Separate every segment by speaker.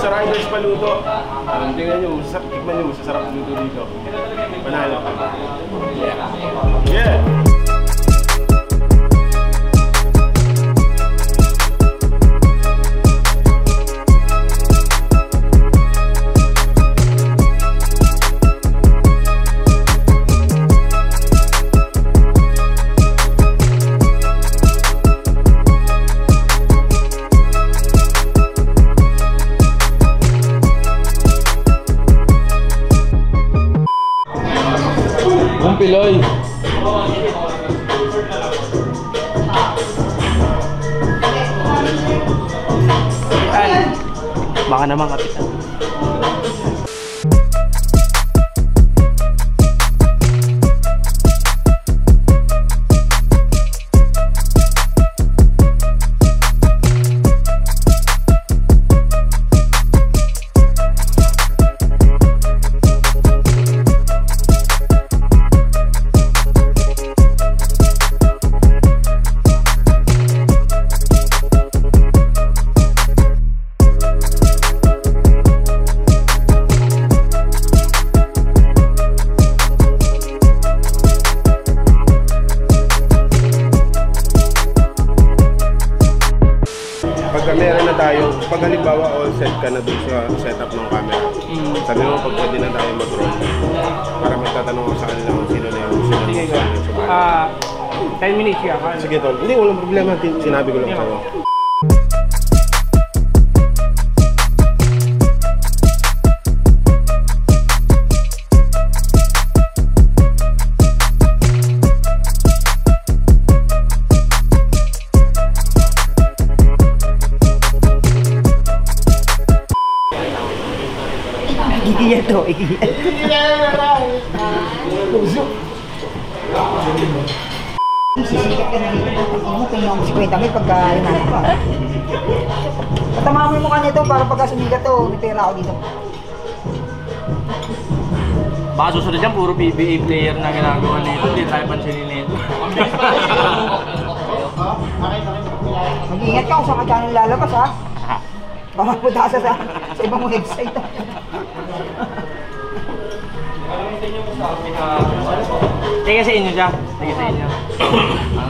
Speaker 1: sa Riders Paluto. Tingnan nyo, tikman nyo, masasarap luto dito. Panalo. Yeah!
Speaker 2: Piloy. Baka naman kapitan.
Speaker 1: Pagka meron na tayo, pag halimbawa all set ka na dun sa setup ng camera, sabi mo pag pwede na tayo mag-roll, para may tatanong ko sa kanila kung sino na yung
Speaker 2: sige ko. 10 minutes yan.
Speaker 1: Sige tol, hindi, walang problema, sinabi ko lang sa'yo.
Speaker 3: Igiyan to, igiyan. Sisikat ka na dito. Ano, tingnan mo si Kwenta may pagka hinahanap ka. Patama mo yung mukha nito para pagka sumigat to, may pera ako dito.
Speaker 2: Baka susunod dyan, puro PBA player na ginagawa nito. Hindi tayo pansinin nito.
Speaker 3: Mag-iingat ka kung saan ka dyan lalabas ha. Baka punta ka sa ibang website.
Speaker 2: Teka sa inyo siya. Teka sa inyo.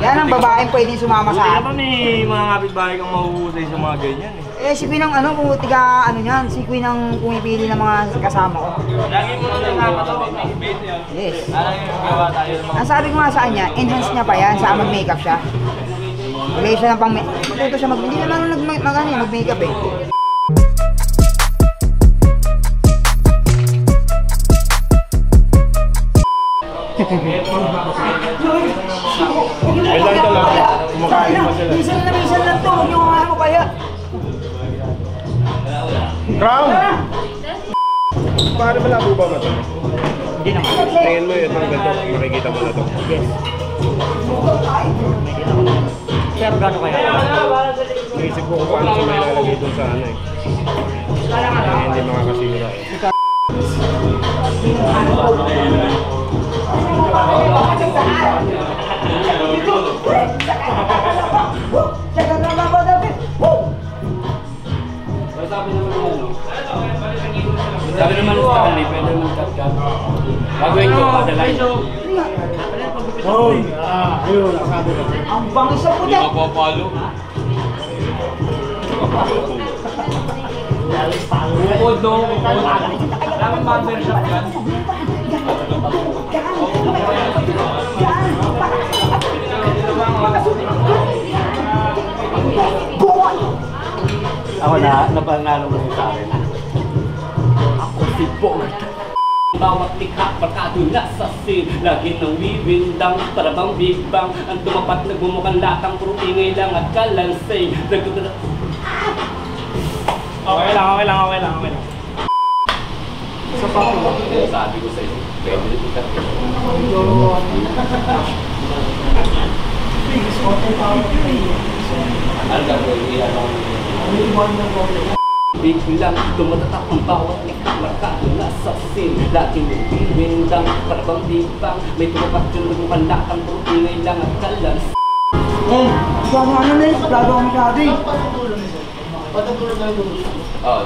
Speaker 3: Yan ang babaeng pwedeng sumama sa
Speaker 2: akin. May mga kapitbahay kang mahuhusay sa mga ganyan eh.
Speaker 3: Si Queen ang ano, kung tiga ano niyan, si Queen ang pumipili ng mga kasama ko.
Speaker 2: Lagi mo nang kasama to.
Speaker 3: Yes.
Speaker 2: Lagi mo gawa tayo ng mga...
Speaker 3: Ang sabi ko nga sa kanya, enhance niya pa yan, sa mag-makeup siya. Wala siya ng pang-makeup. Matuto siya hindi naman mag-makeup eh.
Speaker 1: Kailan ka lang, kumakain pa sila.
Speaker 3: Minsan lang to, huwag niyo kakain mo kaya.
Speaker 1: Crown! Paano malabo ba ito?
Speaker 3: Hindi naman.
Speaker 1: Tingin mo itong ganito, makikita mo na ito.
Speaker 3: Yes.
Speaker 2: Pero gano'n kaya?
Speaker 1: Naisip ko kung paano siya may lalagay doon sa ano eh. Kaya hindi makakasira eh.
Speaker 2: Sabi naman ng Stanley, pwede naman cut-cut. Gagawin ko, padalay.
Speaker 1: Hoy! Ayun, sabi ko.
Speaker 3: Ang bangis sa puti!
Speaker 2: Hindi mapapalo. Bukod no? Daming barbershop yan. Ako na, napanalo mo sa akin. Ako si Bogart. Bawat likha, barkado nasa sin. Lagi nang bibindang, para bang big bang. Ang tumapat, nagmumukhang latang, puro ingay lang at kalansay. Okay lang. Sa pa ko, sabi ko sa'yo, pwede rin ikat. Ano gagawin iyan ako? Biglang tumatatak ang bawat likha, barkado nasa sin. Lagi nang bibindang, para bang big bang. May tumapat yung nagmumukhang latang, puro ingay lang at kalansay.
Speaker 3: Ano na yun? Plado kami sa atin.
Speaker 2: Oh,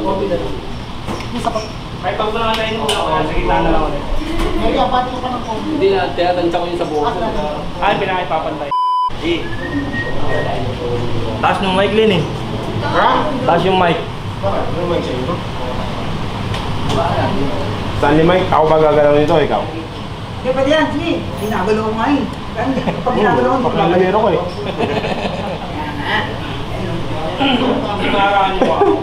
Speaker 2: Kahit pag wala na yung ulo, sa gitna na lang ulit. Hindi na, tinatansya ko yung sa bukas. Ay, pinakipapantay.
Speaker 4: Taas ng mic, Lin eh.
Speaker 1: Ha?
Speaker 4: Taas yung mic.
Speaker 1: Ano mic sa inyo? Stanley Mike, ako ba gagalaw nito, ikaw?
Speaker 3: Hindi pwede yan, sige. Ginagalaw ko nga eh. Pag ginagalaw ko, hindi
Speaker 1: Paglalero ko eh.
Speaker 2: Sinaraan niyo ako.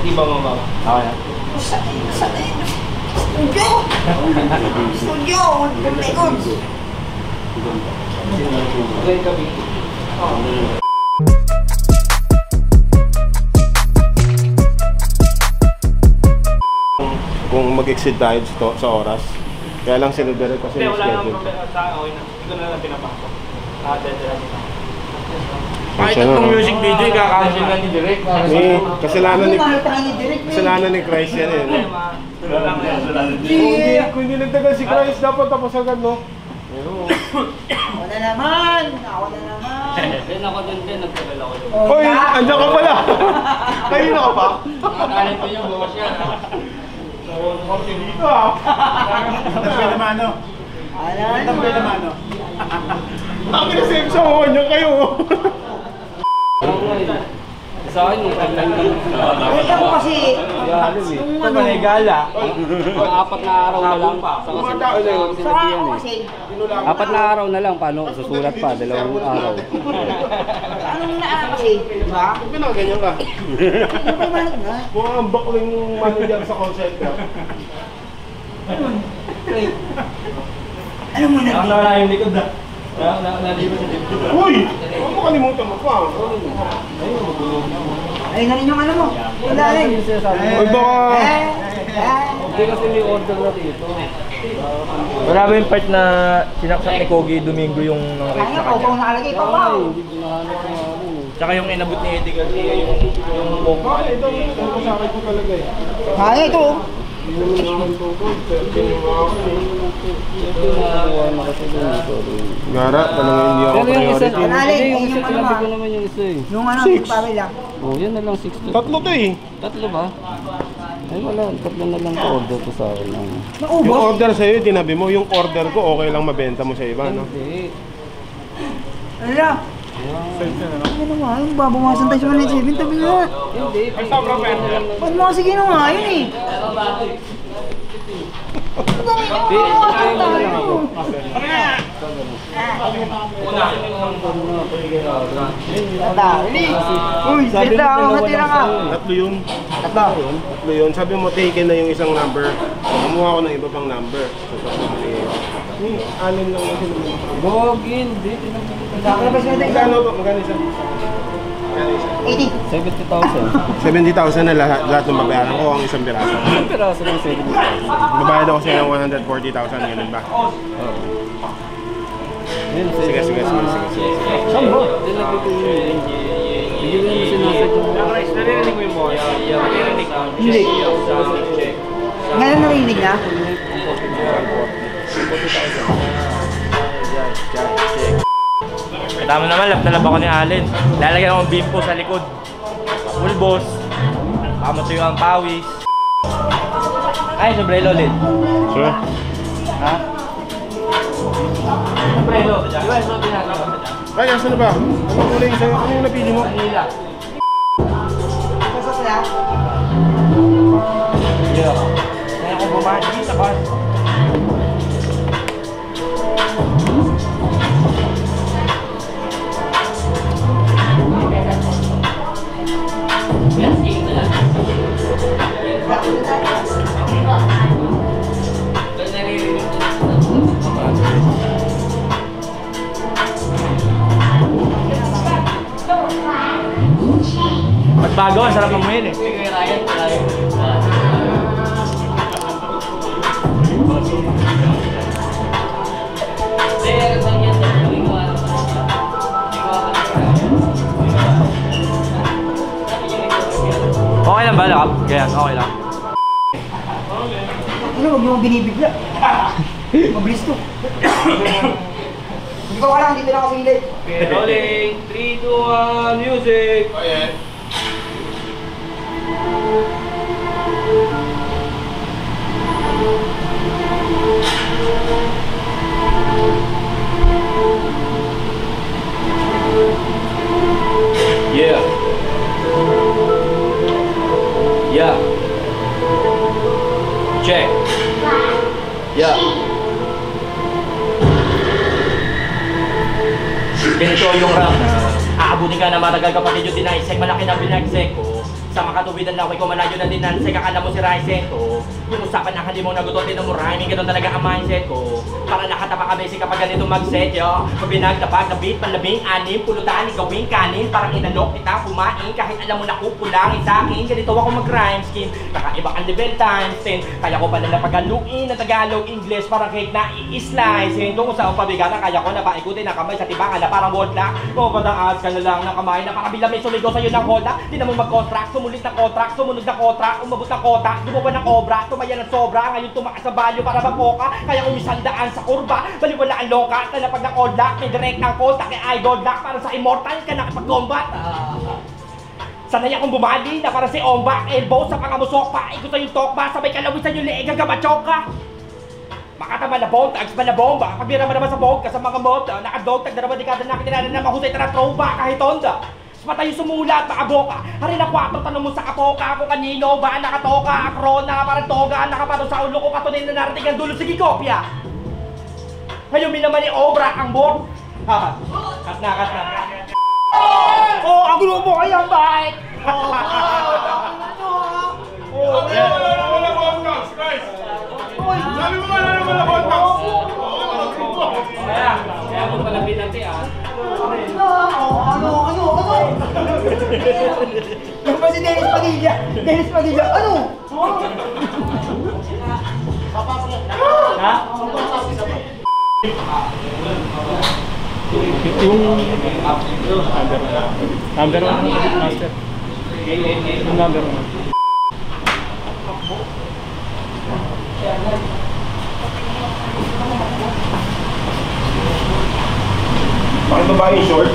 Speaker 2: Di ba mababa?
Speaker 4: Okay na.
Speaker 3: Studio! Studio! Records!
Speaker 2: Glenn Gabi.
Speaker 1: Kung mag-exceed tayo sa oras. Kaya lang sinudirect kasi
Speaker 2: Hindi,
Speaker 1: yung
Speaker 2: wala nang
Speaker 1: schedule.
Speaker 2: problema sa akin. Okay na. Hindi ko na lang pinapasok.
Speaker 4: Kahit itong music video, ikakancel na ni Direk.
Speaker 1: Kasalanan ni...
Speaker 3: Ano tayo ni Direk?
Speaker 1: Kasalanan ni Christ yan eh.
Speaker 2: Wala lang
Speaker 3: Yeah.
Speaker 1: Kung hindi nagtagal si Christ, dapat tapos agad, no?
Speaker 3: Ako na naman! Ako na naman!
Speaker 2: Then ako din, nagtagal ako din.
Speaker 1: Hoy, andyan ka pala! Kanina ka pa?
Speaker 2: Nakakalin ko yung buwas yan.
Speaker 1: Dito ah!
Speaker 3: Ano?
Speaker 1: Ang kinasave sa mga niyo kayo!
Speaker 2: Sa akin, yung kailan lang.
Speaker 3: Ito ko kasi...
Speaker 4: Ito ba na gala?
Speaker 2: Apat na araw na lang. Sa kasi
Speaker 3: Saka ako kasi...
Speaker 2: Apat na araw na lang, paano? Susulat pa, 2 araw.
Speaker 3: Anong naan kasi? Diba?
Speaker 1: Pinaganyan ka.
Speaker 3: Ano ba yung na?
Speaker 1: Mukhang ang bakling manager sa call center.
Speaker 3: Ano mo na?
Speaker 4: Ang nawala yung likod na. Nalipas yung likod.
Speaker 1: Uy! Huwag mo kalimutan mo pa.
Speaker 3: Ay, na rin yung ano mo. Wala rin.
Speaker 1: Uy, baka...
Speaker 2: Hindi kasi may order na dito.
Speaker 4: Wala ba yung part na sinaksak ni Kogi Domingo yung nang race
Speaker 3: Kaya
Speaker 4: sa
Speaker 3: nga,
Speaker 4: kanya?
Speaker 3: kung nakalagay pa pa.
Speaker 4: Tsaka yung inabot ni Eddie Garcia yung buong
Speaker 1: Bakit ito? Ito sa akin ko talaga eh.
Speaker 3: Kaya ito.
Speaker 1: Gara, talaga hindi ako priority.
Speaker 3: Alin,
Speaker 2: Yung isa,
Speaker 3: yung ano
Speaker 2: sinabi
Speaker 3: ba?
Speaker 2: ko naman yung isa eh.
Speaker 3: Yung ano,
Speaker 1: Six.
Speaker 3: yung pamilya.
Speaker 2: Oh, yan na lang 6
Speaker 1: Tatlo to eh.
Speaker 2: Tatlo ba? Ay wala, tatlo na lang order ko sa akin.
Speaker 1: Yung
Speaker 3: Naubos.
Speaker 1: order sa'yo, tinabi mo, yung order ko, okay lang mabenta mo sa iba, no?
Speaker 2: Hindi.
Speaker 3: Ano na? Ano naman, yung babawasan tayo sa 197, tabi nga.
Speaker 2: Hindi, sobrang pwede lang.
Speaker 3: Ba't mo sige na nga, yun eh. Uy, sila ako matira ka.
Speaker 1: Tatlo yun.
Speaker 3: Tatlo.
Speaker 1: Tatlo yun. Sabi mo, taken na yung isang number. Kumuha ko ng iba pang number. So, sabi mo, alin lang yung sinunod.
Speaker 2: Gogin, hindi.
Speaker 3: Nakalabas na tayo.
Speaker 1: Magkano ba? Magkano isa? Magkano isa?
Speaker 3: 80.
Speaker 2: 70,000.
Speaker 1: 70,000 na lahat ng babayaran ko ang isang piraso.
Speaker 2: Ang piraso ng 70,000.
Speaker 1: Babayad ako sa'yo ng 140,000, ganun ba? Sige.
Speaker 2: Saan ba? Hindi nagpipili. Bigyan mo sinasadyo.
Speaker 4: Narinig mo yung boy? Narinig ko.
Speaker 3: Hindi. Ngayon narinig na?
Speaker 4: Tama naman, lap na lap ako ni Allen. Lalagyan akong bimpo sa likod. Full boss. Pamatuyo ang pawis. Ay, sombrero ulit.
Speaker 1: Sure?
Speaker 4: Ha? Sombrero. Di ba, so pinagawa sa dyan?
Speaker 1: Ay, asan na ba? Anong kulay yung sa'yo? Ano yung napili mo?
Speaker 4: Manila.
Speaker 3: Sasa sila?
Speaker 4: Yeah. Kaya ako bumagi sa bus. Magbago, ang sarap mamuhin eh. Okay lang ba, Lakap? Ganyan, okay lang.
Speaker 3: Ano, huwag niyo binibigla. Mabilis to. Hindi ko alam, dito na kasi hindi.
Speaker 4: Rolling, 3, 2, 1, music!
Speaker 2: Yeah. Yeah. Check. Yeah. Ganito yung rap. Aabunin ka na matagal kapatid yung dinaisek. Malaki na binagsek ko. Sa makatuwidan laway ko malayo na dinansek. Akala mo si Raiseto. Yung usapan na halimaw na gutot din mo rhyming. Ganun talaga ang mindset ko. Para nakatapakabesi kapag ganito mag-set yo. Pag binagtapag na beat, panlabing anim. Pulutan, gawing kanin. Parang inalok kita kumain. Kahit alam mo na kupulangin sa akin. Ganito ako mag-rhyme scheme. Kakaiba ang level times 10. Kaya ko pala napagaluin na Tagalog English. Parang cake na i-slice. Kung saan pabigatan kaya ko na paikutin na kamay sa tibangan na parang wordlock. Kung padaas ka na lang ng kamay na parang bilang may sumigaw sa'yo ng holda. Di na mo mag-contract. Sumulit na contract, sumunod na contract. Umabot na kota. Gumawa ng obra. Tumaya ng sobra. Ngayon tumaas sa value para mapoka. Kaya umisandaan sa kurba. Baliwala ang loka. Tala pag na-callback. May direct ng contact. Kaya idol lock. Para sa immortal ka nakapag-combat. Sanay akong bumali na para si Ombak. Elbow sa pangamusok pa. Ikot sa yung tokba. Sabay kalawisan yung leeg. Gabachok ka. Makatama na bong, tags pa na bomba. Pagbira mo naman sa bong, sa mga moda. Nakadog, tagdarawa di kada nakitinala na mahusay tara throwback kahit onda. Patay sumulat, makaboka. Hari na 4, tanong mo sa kapoka. Kung kanino ba nakatoka. Akrona, parang toga. Nakapatong sa ulo ko, patunin na narating ang dulo. Sige, kopya. Ngayon, minaman ni Obra ang board. Ha, kat na. Oh, ang grupo kayang bike.
Speaker 1: Wala podcast, guys! Sabi mo wala podcast!
Speaker 2: Kaya mo pala pinati ah.
Speaker 3: Ano? Yung pa si Dennis Padilla, ano?
Speaker 4: Ha? Number 1 master. Yung number 1.
Speaker 1: Bakit ba yung short?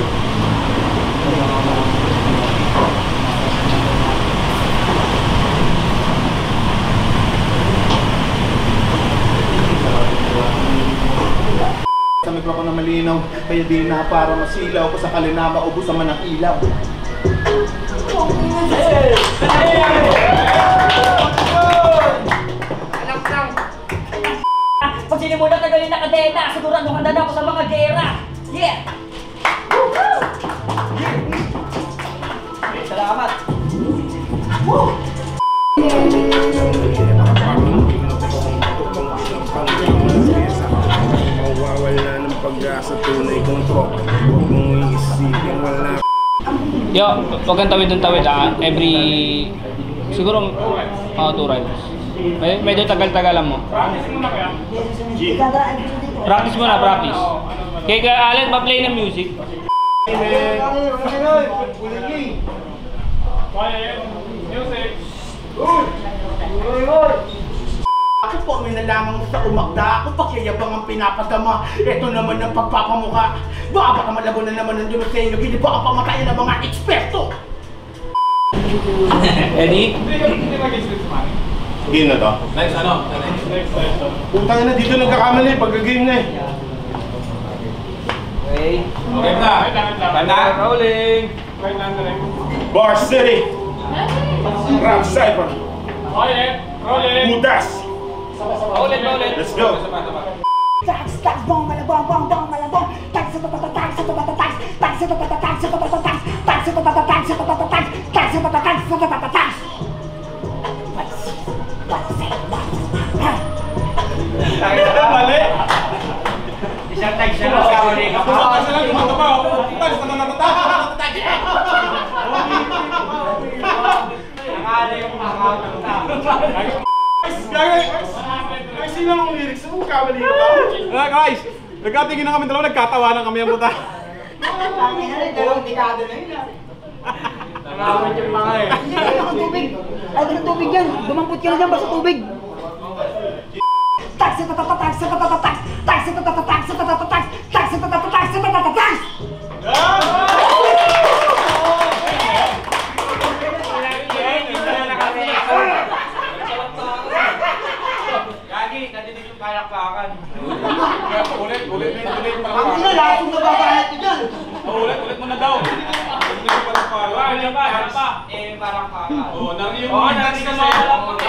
Speaker 5: Samig ako na malinaw, kaya di na para masilaw ko sa kalina maubos naman ang ilaw.
Speaker 2: Pag sinimulan tagalin na kadena, sigurado handa na ako sa mga gera. Yeah! Salamat!
Speaker 1: Mawawala ng pag-asa tunay kong tropa. Huwag mong iisipin wala.
Speaker 6: Yo, huwag kang tawid ah. Every... Siguro mga 2 rides. Medyo tagal-tagalan mo. Practice mo na, practice. Kaya ka Allen, pa-play ng music.
Speaker 5: Ako po may nalaman sa umagda, ako pagyayabang ang pinapadama. Ito naman ang pagpapamuka. Baka malabo na naman ang Diyos sa inyo, hindi ba ang pamatayan ng mga eksperto?
Speaker 6: Eddie?
Speaker 1: Game na to?
Speaker 6: Next ano?
Speaker 1: Putang na dito nagkakamali pagka-game na eh.
Speaker 6: Game na! Tanda! Rolling!
Speaker 1: Bar City! Rap Cypher! Butas!
Speaker 6: Rolling!
Speaker 1: Let's go!
Speaker 3: Tax, bong, malabong, malabong. Tax,
Speaker 1: Mali!
Speaker 2: Isang tag siya lang sa ulit. Nakala yung makakanta.
Speaker 1: Guys, sino ang lyrics? Saan mo kamali ka ba?
Speaker 7: Guys, nagkatingin na kami dalawa, nagkatawanan kami ang buta.
Speaker 3: Dalawang dekada na yun.
Speaker 2: Nakawin yung mga eh.
Speaker 3: Tubig. Ay, tubig yan. Dumampot ka na dyan ba sa tubig? Tax.
Speaker 7: Oo, nandito sa mga puti.